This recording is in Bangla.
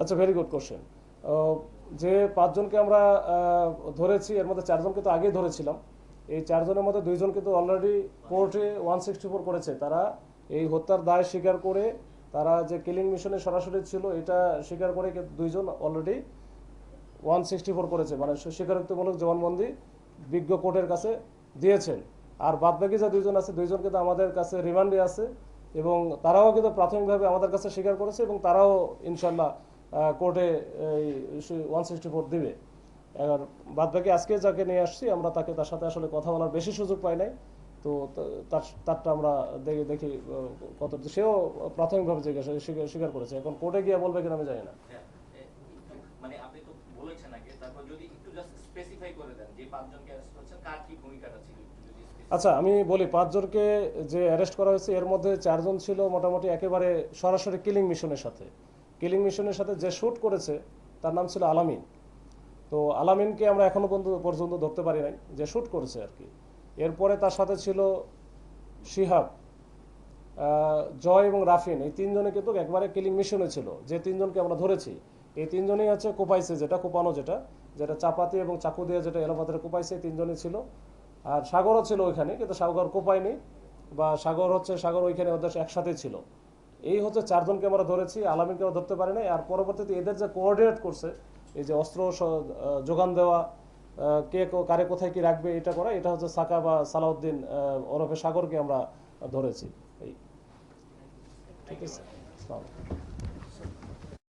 আচ্ছা, ভেরি গুড কোশ্চেন। যে পাঁচজনকে আমরা ধরেছি এর মধ্যে চারজনকে তো আগেই ধরেছিলাম। এই চারজনের মধ্যে দুইজন কিন্তু অলরেডি কোর্টে 164 করেছে। তারা এই হত্যার দায় স্বীকার করে, তারা যে কিলিং মিশনে সরাসরি ছিল এটা স্বীকার করে দুইজন অলরেডি 164 করেছে, মানে স্বীকারোক্তিমূলক জবানবন্দি বিজ্ঞ কোর্টের কাছে দিয়েছেন। আর বাদবাকি যে দুইজন আছে, দুইজন কিন্তু আমাদের কাছে রিমান্ডে আছে এবং তারাও কিন্তু প্রাথমিকভাবে আমাদের কাছে স্বীকার করেছে এবং তারাও ইনশাল্লাহ কোর্টে এই 164 দিবে। এবার বাদবাকি আজকে যাকে নিয়ে আসছি আমরা তার সাথে আসলে কথা বলার বেশি সুযোগ পাই নাই। তো তারটা আমরা দেখি কত, সেও প্রাথমিকভাবে স্বীকার করেছে। এখন কোর্টে গিয়ে বলবে কিনা আমি জানি না। মানে আপনি তো বলেছেন আগে, তারপর যদি একটু জাস্ট স্পেসিফাই করে দেন যে পাঁচজনকে অ্যারেস্ট করেছেন কার কি ভূমিকাটা ছিল। আচ্ছা, আমি বলি পাঁচজনকে যে অ্যারেস্ট করা হয়েছে এর মধ্যে চারজন ছিল মোটামুটি একেবারে সরাসরি কিলিং মিশনের সাথে। কিলিং মিশনের সাথে যে শ্যুট করেছে তার নাম ছিল আলামিন। তো আলামিনকে আমরা এখনো পর্যন্ত ধরতে পারি নাই, যে শ্যুট করেছে আর কি। এরপরে তার সাথে ছিল শিহাব, জয় এবং রাফিন। এই তিনজনে কিন্তু একবারে কিলিং মিশনে ছিল। যে তিনজনকে আমরা ধরেছি এই তিনজনই হচ্ছে কোপাইছে, কোপানো যেটা চাপাতি এবং চাকু দিয়ে যেটা এলোপাতারে কোপাইছে, এই তিনজনই ছিল। আর সাগরও ছিল ওইখানে, কিন্তু সাগর কোপায়নি, বা সাগর ওইখানে ওদের একসাথে ছিল। এই হচ্ছে চারজনকে আমরা ধরেছি, আলামিনকে আমরা ধরতে পারি নাই। আর পরবর্তীতে এদের যে কোঅর্ডিনেট করছে, এই যে অস্ত্র যোগান দেওয়া, কে কারে কোথায় কি রাখবে এটা করা, এটা হচ্ছে সাকা বা সালাউদ্দিন ওরফে সাগরকে আমরা ধরেছি। এই ঠিক আছে।